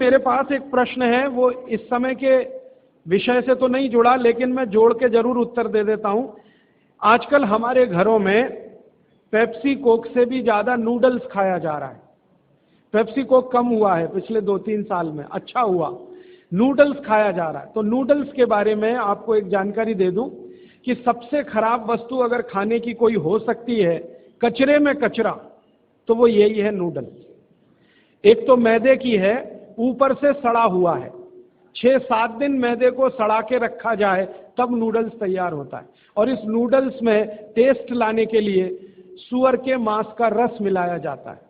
मेरे पास एक प्रश्न है, वो इस समय के विषय से तो नहीं जुड़ा, लेकिन मैं जोड़ के जरूर उत्तर दे देता हूं। आजकल हमारे घरों में पेप्सी कोक से भी ज्यादा नूडल्स खाया जा रहा है। पेप्सी कोक कम हुआ है पिछले 2-3 साल में, अच्छा हुआ, नूडल्स खाया जा रहा है। तो नूडल्स के बारे में आपको एक जानकारी दे दूं कि सबसे खराब वस्तु अगर खाने की कोई हो सकती है, कचरे में कचरा, तो वो यही है नूडल्स। एक तो मैदे की है, ऊपर से सड़ा हुआ है। 6-7 दिन मैदे को सड़ा के रखा जाए तब नूडल्स तैयार होता है। और इस नूडल्स में टेस्ट लाने के लिए सूअर के मांस का रस मिलाया जाता है।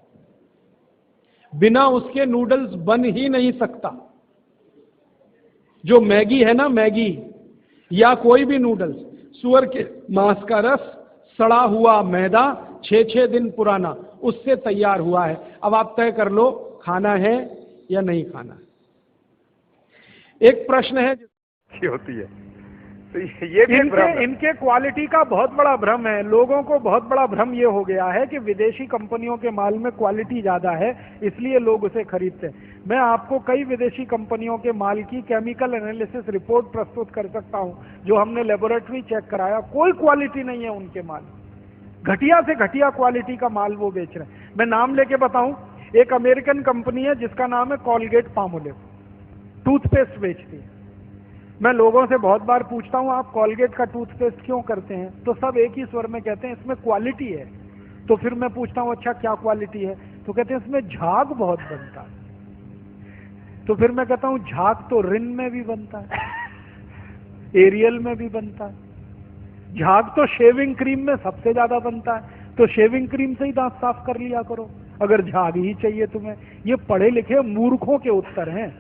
बिना उसके नूडल्स बन ही नहीं सकता। जो मैगी है ना, मैगी या कोई भी नूडल्स, सूअर के मांस का रस, सड़ा हुआ मैदा, 6-6 दिन पुराना, उससे तैयार हुआ है। अब आप तय कर लो खाना है या नहीं खाना है। एक प्रश्न है होती है, तो ये भी इनके क्वालिटी का बहुत बड़ा भ्रम है। लोगों को बहुत बड़ा भ्रम ये हो गया है कि विदेशी कंपनियों के माल में क्वालिटी ज्यादा है, इसलिए लोग उसे खरीदते हैं। मैं आपको कई विदेशी कंपनियों के माल की केमिकल एनालिसिस रिपोर्ट प्रस्तुत कर सकता हूं, जो हमने लेबोरेटरी चेक कराया, कोई क्वालिटी नहीं है उनके माल। घटिया से घटिया क्वालिटी का माल वो बेच रहे हैं। मैं नाम लेके बताऊं, एक अमेरिकन कंपनी है जिसका नाम है कॉलगेट पामोलिव, टूथपेस्ट बेचती है। मैं लोगों से बहुत बार पूछता हूं, आप कॉलगेट का टूथपेस्ट क्यों करते हैं? तो सब एक ही स्वर में कहते हैं इसमें क्वालिटी है। तो फिर मैं पूछता हूं अच्छा क्या क्वालिटी है? तो कहते हैं इसमें झाग बहुत बनता है। तो फिर मैं कहता हूं झाग तो रिन में भी बनता है, एरियल में भी बनता है। झाग तो शेविंग क्रीम में सबसे ज्यादा बनता है, तो शेविंग क्रीम से ही दांत साफ कर लिया करो अगर झाग ही चाहिए तुम्हें। ये पढ़े लिखे मूर्खों के उत्तर हैं।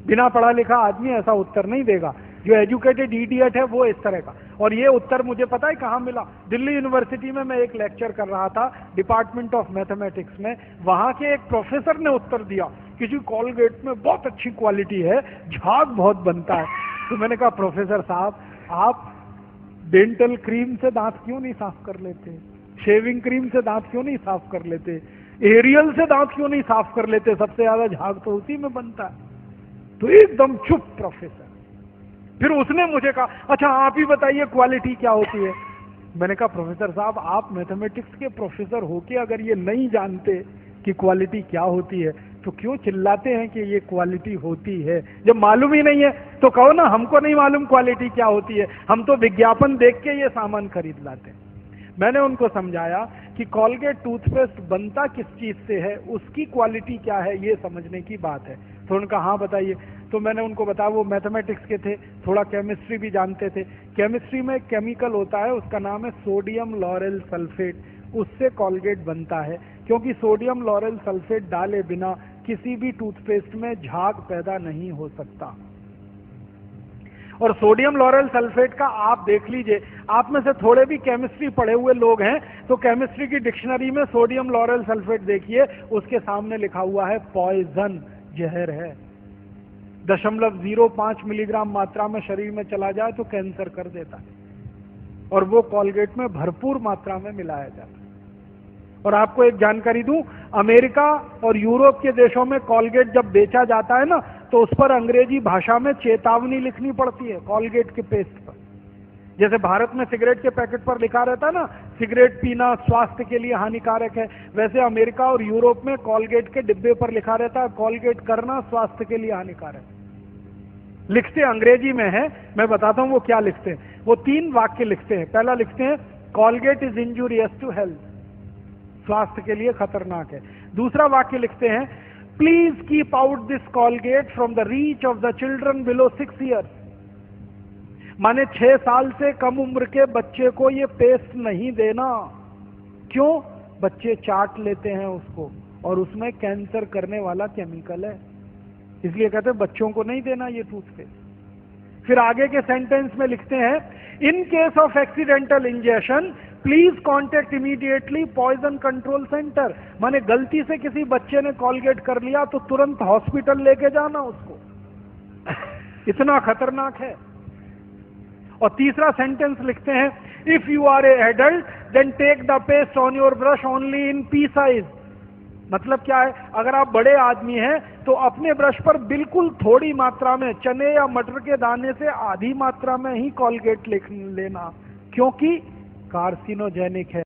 बिना पढ़ा लिखा आदमी ऐसा उत्तर नहीं देगा। जो एजुकेटेड इडियट है वो इस तरह का। और ये उत्तर मुझे पता है कहां मिला? दिल्ली यूनिवर्सिटी में मैं एक लेक्चर कर रहा था डिपार्टमेंट ऑफ मैथमेटिक्स में। वहां के एक प्रोफेसर ने उत्तर दिया कि जी कॉलगेट में बहुत अच्छी क्वालिटी है, झाग बहुत बनता है। तो मैंने कहा प्रोफेसर साहब, आप डेंटल क्रीम से दांत क्यों नहीं साफ कर लेते? शेविंग क्रीम से दांत क्यों नहीं साफ कर लेते? एरियल से दांत क्यों नहीं साफ कर लेते? सबसे ज्यादा झाग तो उसी में बनता है। तो एकदम चुप प्रोफेसर। फिर उसने मुझे कहा अच्छा आप ही बताइए क्वालिटी क्या होती है? मैंने कहा प्रोफेसर साहब, आप मैथमेटिक्स के प्रोफेसर होके अगर ये नहीं जानते कि क्वालिटी क्या होती है तो क्यों चिल्लाते हैं कि ये क्वालिटी होती है? जब मालूम ही नहीं है तो कहो ना हमको नहीं मालूम क्वालिटी क्या होती है, हम तो विज्ञापन देख के ये सामान खरीद लाते हैं। मैंने उनको समझाया कि कॉलगेट टूथपेस्ट बनता किस चीज से है, उसकी क्वालिटी क्या है, ये समझने की बात है। तो उनका हाँ बताइए। तो मैंने उनको बताया, वो मैथमेटिक्स के थे, थोड़ा केमिस्ट्री भी जानते थे। केमिस्ट्री में एक केमिकल होता है, उसका नाम है सोडियम लॉरेल सल्फेट, उससे कॉलगेट बनता है। क्योंकि सोडियम लॉरेल सल्फेट डाले बिना किसी भी टूथपेस्ट में झाग पैदा नहीं हो सकता। और सोडियम लॉरेल सल्फेट का आप देख लीजिए, आप में से थोड़े भी केमिस्ट्री पढ़े हुए लोग हैं तो केमिस्ट्री की डिक्शनरी में सोडियम लॉरेल सल्फेट देखिए, उसके सामने लिखा हुआ है पॉइजन, जहर है। 0.05 मिलीग्राम मात्रा में शरीर में चला जाए तो कैंसर कर देता है। और वो कॉलगेट में भरपूर मात्रा में मिलाया जाता है। और आपको एक जानकारी दूं, अमेरिका और यूरोप के देशों में कॉलगेट जब बेचा जाता है ना, तो उस पर अंग्रेजी भाषा में चेतावनी लिखनी पड़ती है कॉलगेट के पेस्ट पर। जैसे भारत में सिगरेट के पैकेट पर लिखा रहता है ना, सिगरेट पीना स्वास्थ्य के लिए हानिकारक है, वैसे अमेरिका और यूरोप में कॉलगेट के डिब्बे पर लिखा रहता है कॉलगेट करना स्वास्थ्य के लिए हानिकारक है। लिखते अंग्रेजी में है, मैं बताता हूं वो क्या लिखते हैं। वो 3 वाक्य लिखते हैं। पहला लिखते हैं Colgate is injurious to health, स्वास्थ्य के लिए खतरनाक है। दूसरा वाक्य लिखते हैं please keep out this Colgate from the reach of the children below 6 years. माने 6 साल से कम उम्र के बच्चे को ये पेस्ट नहीं देना। क्यों? बच्चे चाट लेते हैं उसको और उसमें कैंसर करने वाला केमिकल है, इसलिए कहते हैं बच्चों को नहीं देना ये टूथपेस्ट। फिर आगे के सेंटेंस में लिखते हैं in case of accidental injection please contact immediately poison control centre. माने गलती से किसी बच्चे ने कॉलगेट कर लिया तो तुरंत हॉस्पिटल लेके जाना उसको, इतना खतरनाक है। और तीसरा सेंटेंस लिखते हैं if you are a adult then take the paste on your brush only in pea size. मतलब क्या है, अगर आप बड़े आदमी हैं तो अपने ब्रश पर बिल्कुल थोड़ी मात्रा में, चने या मटर के दाने से आधी मात्रा में ही कॉलगेट लेना, क्योंकि कार्सिनोजेनिक है।